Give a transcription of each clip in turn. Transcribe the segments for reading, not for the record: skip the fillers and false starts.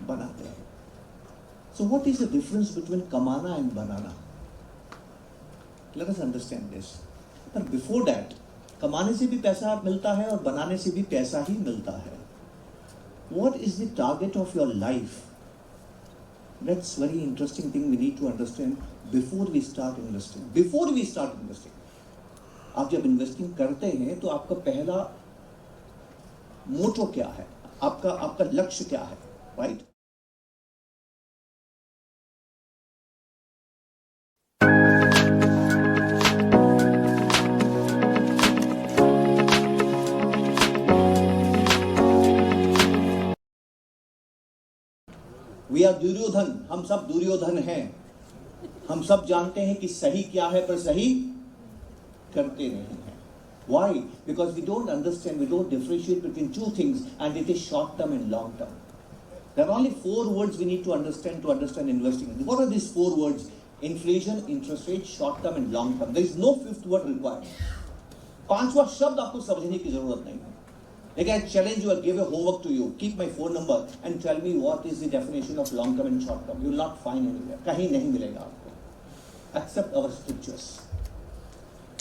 बनाते हैं. So what is the difference between कमाना and banana? Let us understand this. But before that, कमाने से भी पैसा मिलता है और बनाने से भी पैसा ही मिलता है. What is the target of your life? That's very interesting thing we need to understand before we start investing. Before we start investing, आप जब इन्वेस्टिंग करते हैं तो आपका पहला मोटो क्या है, आपका लक्ष्य क्या है, राइट? वी आर दुर्योधन, हम सब दुर्योधन हैं. हम सब जानते हैं कि सही क्या है पर सही करते नहीं हैं. Why? Because we don't understand, we don't differentiate between two things, and it is short term and long term. There are only 4 words we need to understand investing. What are these 4 words? Inflation, interest rate, short term and long term. There is no 5th word required. 5वां शब्द आपको समझने की जरूरत नहीं है. Like I challenge you, I give a homework to you. Keep my phone number and tell me what is the definition of long term and short term. You will not find anywhere. कहीं नहीं मिलेगा आपको. Except our scriptures.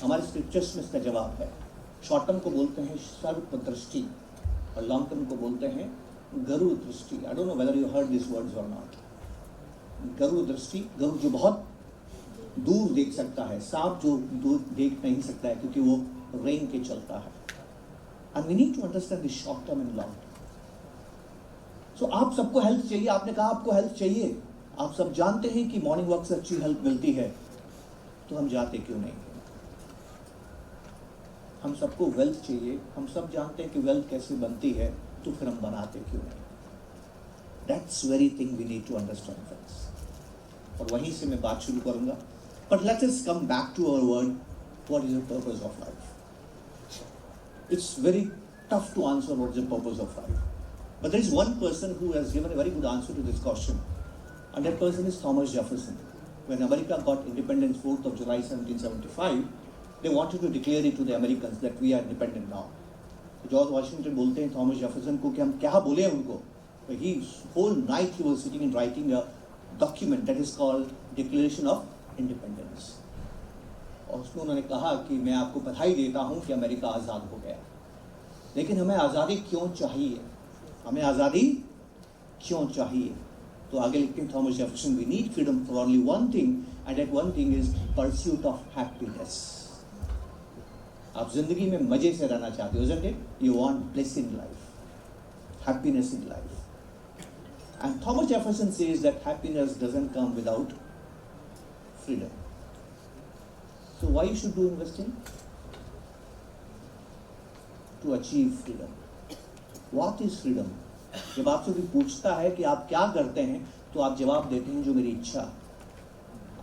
हमारे scriptures में इसका जवाब है. Short term को बोलते हैं सर्पदृष्टि और लॉन्ग टर्म को बोलते हैं गरु दृष्टि. I don't know whether you heard this words और नॉट. गरु दृष्टि, गरु जो बहुत दूर देख सकता है, सांप जो दूर देख नहीं सकता है क्योंकि वो रेंग के चलता है. And we need to understand this short term and long term. So आप सबको हेल्थ चाहिए. आपने कहा आपको हेल्थ चाहिए. आप सब जानते हैं कि मॉर्निंग वॉक से अच्छी हेल्थ मिलती है, तो हम जाते क्यों नहीं? हम सबको वेल्थ चाहिए. हम सब जानते हैं कि वेल्थ कैसे बनती है, तो फिर हम बनाते क्यों नहीं? That's very thing we need to understand friends. और वहीं से मैं बात शुरू करूंगा. But let us come back to our word. What is the purpose of life? It's very tough to answer what is the purpose of life. But there is one person who has given a very good answer to this question, and that person is Thomas Jefferson. When America got independence 4th of July 1775, they wanted to declare it to the Americans that we are independent now. George Washington बोलते हैं Thomas Jefferson को कि हम क्या बोले उनको. He whole night he was sitting and writing a document that is called Declaration of Independence. और उसमें उन्होंने कहा कि मैं आपको बधाई देता हूँ कि अमेरिका आज़ाद हो गया. लेकिन हमें आज़ादी क्यों चाहिए? हमें आज़ादी क्यों चाहिए? तो आगे लिखते हैं Thomas Jefferson, we need freedom for only one thing, and that one thing is pursuit of happiness. आप जिंदगी में मजे से रहना चाहते हो, isn't it? You want bliss in life, happiness in life. And Thomas Jefferson says that happiness doesn't come without freedom. So why you should do investing? To achieve freedom. What is freedom? जब आपसे कोई पूछता है कि आप क्या करते हैं, तो आप जवाब देते हैं जो मेरी इच्छा.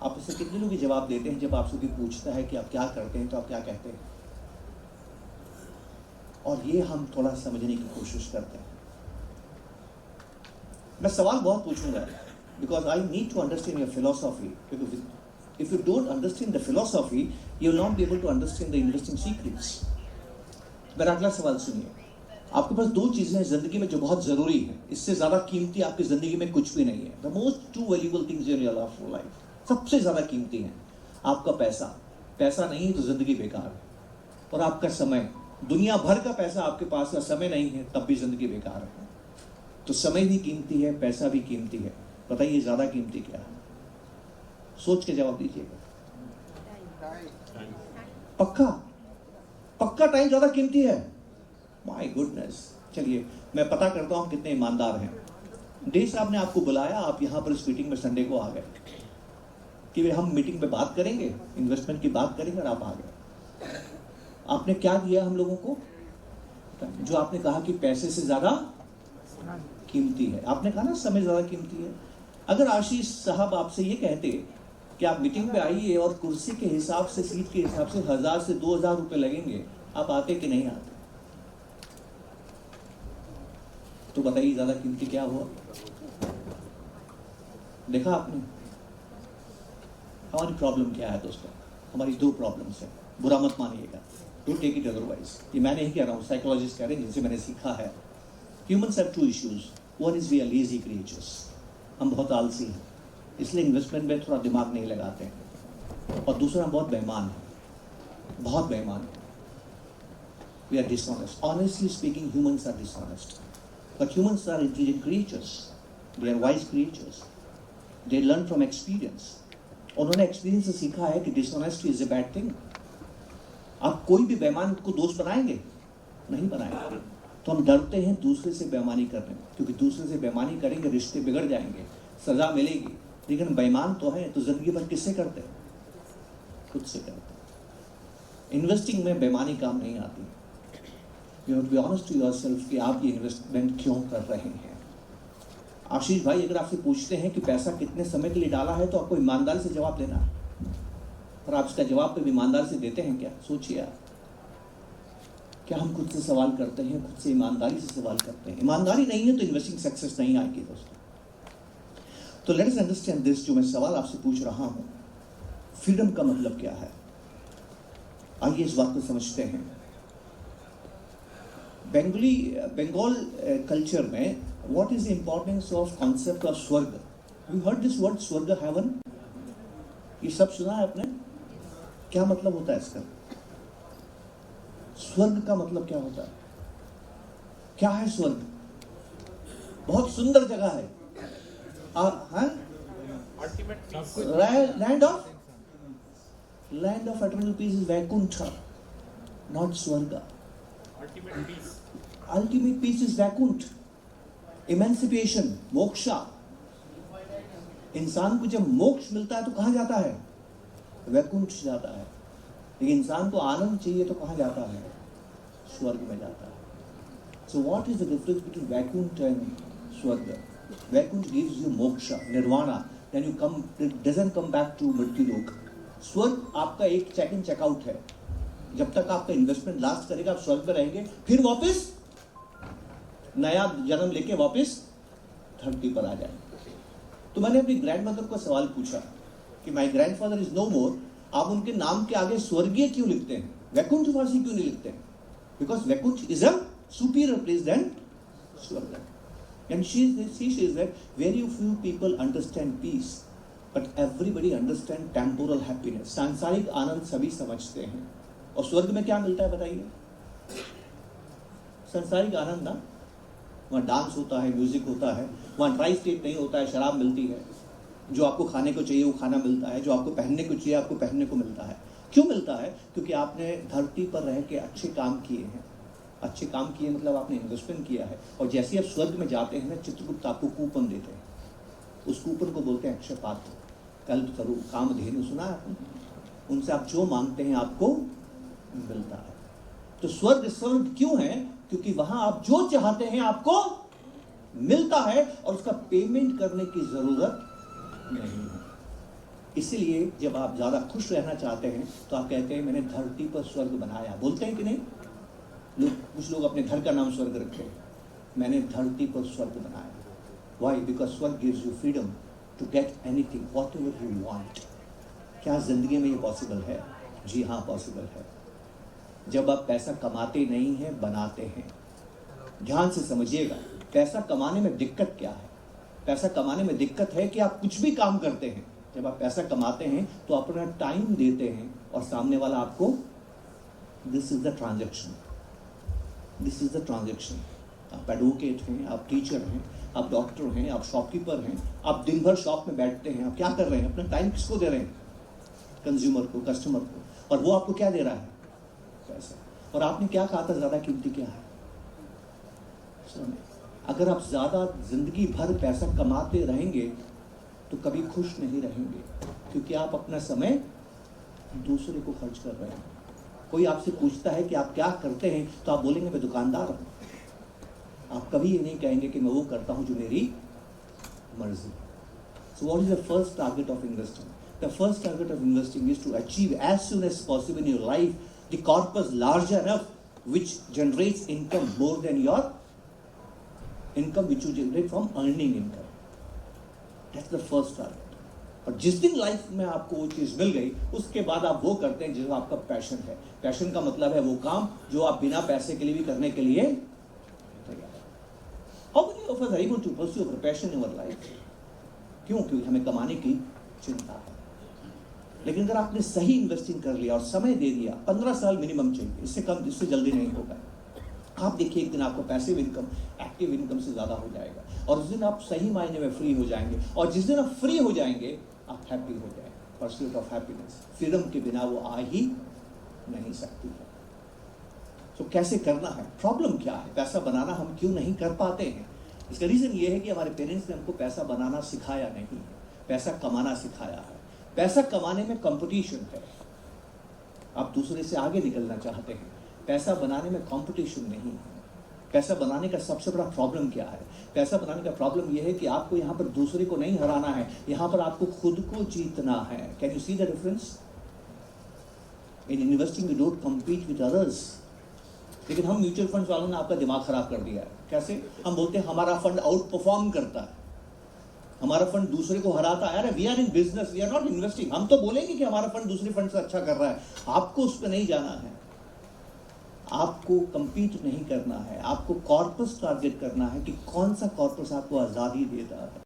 आप इससे कितने लोग जवाब देते हैं जब आपसे कोई पूछता है कि आप क्या करते हैं, तो आप क्या कहते हैं? और ये हम थोड़ा समझने की कोशिश करते हैं. मैं सवाल बहुत पूछूंगा because I need to understand your philosophy. If you don't understand the philosophy, you will not be able to understand the investing secrets. मेरा अगला सवाल सुनिए. आपके पास 2 चीजें हैं जिंदगी में जो बहुत जरूरी है. इससे ज्यादा कीमती आपकी जिंदगी में कुछ भी नहीं है. The most 2 valuable things in your life, सबसे ज्यादा कीमती है आपका पैसा. पैसा नहीं है तो जिंदगी बेकार है. और आपका समय. दुनिया भर का पैसा आपके पास है, समय नहीं है, तब भी जिंदगी बेकार है. तो समय भी कीमती है, पैसा भी कीमती है. बताइए ज्यादा कीमती क्या है? सोच के जवाब दीजिएगा. पक्का टाइम ज्यादा कीमती है. My goodness. चलिए मैं पता करता हूं कितने ईमानदार हैं. डे साहब ने आपको बुलाया, आप यहां पर इस मीटिंग में संडे को आ गए कि हम मीटिंग में बात करेंगे, इन्वेस्टमेंट की बात करेंगे, और आप आ गए. आपने क्या दिया हम लोगों को? जो आपने कहा कि पैसे से ज्यादा कीमती है. आपने कहा ना समय ज्यादा कीमती है. अगर आशीष साहब आपसे ये कहते कि आप मीटिंग पे आइए और कुर्सी के हिसाब से, सीट के हिसाब से 1000 से 2000 रुपए लगेंगे, आप आते कि नहीं आते? तो बताइए ज्यादा कीमती क्या हुआ? देखा आपने हमारी प्रॉब्लम क्या है दोस्तों? हमारी 2 प्रॉब्लम्स है. बुरा मत मानिएगा, डोंट टेक इट अदरवाइज. ये मैं नहीं कह रहा हूँ, साइकोलॉजिस्ट कह रहे हैं जिनसे मैंने सीखा है. Humans have 2 issues. One is we are lazy creatures, हम बहुत आलसी हैं, इसलिए इन्वेस्टमेंट में थोड़ा दिमाग नहीं लगाते हैं। और दूसरा, हम बहुत बेईमान हैं, बहुत बेईमान हैं। We are dishonest. Honestly speaking, humans are dishonest, but humans are intelligent creatures, they are wise creatures, they learn from experience. उन्होंने एक्सपीरियंस से सीखा है कि dishonesty is a bad thing. आप कोई भी बेईमान को दोस्त बनाएंगे? नहीं बनाएंगे। तो हम डरते हैं दूसरे से बेईमानी करने, क्योंकि दूसरे से बेईमानी करेंगे रिश्ते बिगड़ जाएंगे, सजा मिलेगी। लेकिन बेईमान तो है तो जिंदगी भर किससे करते हैं? खुद से करते हैं। इन्वेस्टिंग में बेईमानी काम नहीं आती। You have to be honest to yourself कि आप ये इन्वेस्टमेंट क्यों कर रहे हैं। आशीष भाई, अगर आपसे पूछते हैं कि पैसा कितने समय के लिए डाला है, तो आपको ईमानदारी से जवाब देना है। और आप इसका जवाब भी ईमानदारी से देते हैं क्या? सोचिए आप, क्या हम खुद से सवाल करते हैं? खुद से ईमानदारी से सवाल करते हैं? ईमानदारी नहीं है तो इन्वेस्टिंग सक्सेस नहीं आएगी दोस्तों। तो लेट्स अंडरस्टैंड दिस। जो मैं सवाल आपसे पूछ रहा हूं, फ्रीडम का मतलब क्या है? आइए इस बात को समझते हैं। बंगाल कल्चर में what is the importance of concept of स्वर्ग? यू हर्ड दिस वर्ड स्वर्ग, हेवन, ये सब सुना है आपने? क्या मतलब होता है इसका? स्वर्ग का मतलब क्या होता है? क्या है स्वर्ग? बहुत सुंदर जगह है। Land of eternal peace is Vaikuntha, not swarg. Ultimate peace is Vaikuntha, emancipation, moksha. इंसान को जब मोक्ष मिलता है तो कहां जाता है? वैकुंठ जाता है। लेकिन इंसान को आनंद चाहिए तो कहां जाता है? स्वर्ग में जाता है। So what is the difference between Vaikuntha and swarg? Vaikuntha gives you moksha, nirvana, then you come, doesn't come back to mrityu lok. स्वर्ग आपका एक चेक इन चेकआउट है। जब तक आपका इन्वेस्टमेंट लास्ट करेगा, आप स्वर्ग में रहेंगे, फिर वापस नया जन्म लेके वापस धरती पर आ जाएंगे। तो मैंने अपनी ग्रैंडमदर को सवाल पूछा कि माय ग्रैंडफादर इज नो मोर, आप उनके नाम के आगे स्वर्गीय क्यों लिखते हैं, वैकुंठवासी क्यों नहीं लिखते हैं? Because Vaikuntha is a superior place than swarg. And she says that very few people understand peace, but everybody understand temporal happiness. सांसारिक आनंद सभी समझते हैं। और स्वर्ग में क्या मिलता है बताइए? सांसारिक आनंद ना, वहाँ डांस होता है, म्यूजिक होता है, वहाँ ड्राई स्टेट नहीं होता है, शराब मिलती है, जो आपको खाने को चाहिए वो खाना मिलता है, जो आपको पहनने को चाहिए आपको पहनने को मिलता है। क्यों मिलता है? क्योंकि आपने धरती पर रह के अच्छे काम किए हैं। अच्छे काम किए मतलब आपने इन्वेस्टमेंट किया है। और जैसे आप स्वर्ग में जाते हैं ना, चित्रगुप्त आपको कूपन देते हैं। उस कूपन को बोलते हैं अक्षय पात्र, कल्पतरु, कामधेनु, सुना है आपने? उनसे आप जो मांगते हैं आपको मिलता है। तो स्वर्ग क्यों है? क्योंकि वहां आप जो चाहते हैं आपको मिलता है और उसका पेमेंट करने की जरूरत नहीं है। इसलिए जब आप ज्यादा खुश रहना चाहते हैं तो आप कहते हैं मैंने धरती पर स्वर्ग बनाया। बोलते हैं कि नहीं? कुछ लोग अपने घर का नाम स्वर्ग रखते हैं, मैंने धरती पर स्वर्ग बनाया। वाई? बिकॉज स्वर्ग gives you freedom to get anything whatever you want. क्या जिंदगी में ये पॉसिबल है? जी हाँ, पॉसिबल है। जब आप पैसा कमाते नहीं हैं, बनाते हैं। ध्यान से समझिएगा, पैसा कमाने में दिक्कत क्या है? पैसा कमाने में दिक्कत है कि आप कुछ भी काम करते हैं। जब आप पैसा कमाते हैं तो अपना टाइम देते हैं और सामने वाला आपको, this is the transaction, this is the transaction. आप एडवोकेट हैं, आप टीचर हैं, आप डॉक्टर हैं, आप शॉपकीपर हैं, आप दिन भर शॉप में बैठते हैं, आप क्या कर रहे हैं? अपना टाइम किसको दे रहे हैं? कंज्यूमर को, कस्टमर को। और वो आपको क्या दे रहा है? पैसा। और आपने क्या कहा था ज्यादा कीमती क्या है? समय। अगर आप ज्यादा जिंदगी भर पैसा कमाते रहेंगे तो कभी खुश नहीं रहेंगे, क्योंकि आप अपना समय दूसरे को खर्च कर रहे हैं। कोई आपसे पूछता है कि आप क्या करते हैं तो आप बोलेंगे मैं दुकानदार हूं। आप कभी ये नहीं कहेंगे कि मैं वो करता हूं जो मेरी मर्जी। So what is the first target of investing? The first target of investing is to achieve as soon as possible in your life the corpus large enough which generates income more than your income which you generate from earning income. That's the first target. और जिस दिन life में आपको वो चीज़ मिल गई, उसके बाद आप वो करते हैं जो आपका पैशन है। पैशन का मतलब है वो काम जो आप बिना पैसे के लिए भी करने के लिए तैयार हैं। How many of us are able to pursue our passion in our life? क्यों? क्योंकि हमें कमाने की चिंता है। लेकिन अगर आपने सही इन्वेस्टिंग कर लिया और समय दे दिया, 15 साल मिनिमम चाहिए, इससे कम, इससे जल्दी नहीं होगा। आप देखिए एक दिन आपको पैसिव इनकम एक्टिव इनकम से ज़्यादा हो जाएगा, और उस दिन आप सही मायने में फ्री हो जाएंगे, और जिस दिन आप फ्री हो जाएंगे आप हैप्पी हो जाएंगे। परस्यूट ऑफ हैप्पीनेस, फ्रीडम के बिना वो आ ही नहीं सकती है। तो कैसे करना है? प्रॉब्लम क्या है? पैसा बनाना हम क्यों नहीं कर पाते हैं? इसका रीज़न ये है कि हमारे पेरेंट्स ने हमको पैसा बनाना सिखाया नहीं है, पैसा कमाना सिखाया है। पैसा कमाने में कंपटीशन है, आप दूसरे से आगे निकलना चाहते हैं। पैसा बनाने में कंपटीशन नहीं है। पैसा बनाने का सबसे बड़ा प्रॉब्लम क्या है? पैसा बनाने का प्रॉब्लम यह है कि आपको यहाँ पर दूसरे को नहीं हराना है, यहाँ पर आपको खुद को जीतना है। Can you see the difference? In investing you don't compete with others. लेकिन हम म्यूचुअल फंड वालों ने आपका दिमाग खराब कर दिया है। कैसे? हम बोलते हैं हमारा फंड आउट परफॉर्म करता है, हमारा फंड दूसरे को हराता है। अरे we are in business, we are not investing. हम तो बोलेंगे कि हमारा फंड दूसरे फंड से अच्छा कर रहा है, आपको उस पर नहीं जाना है। आपको compete नहीं करना है, आपको कॉर्पस टारगेट करना है कि कौन सा कॉर्पस आपको आज़ादी देता है।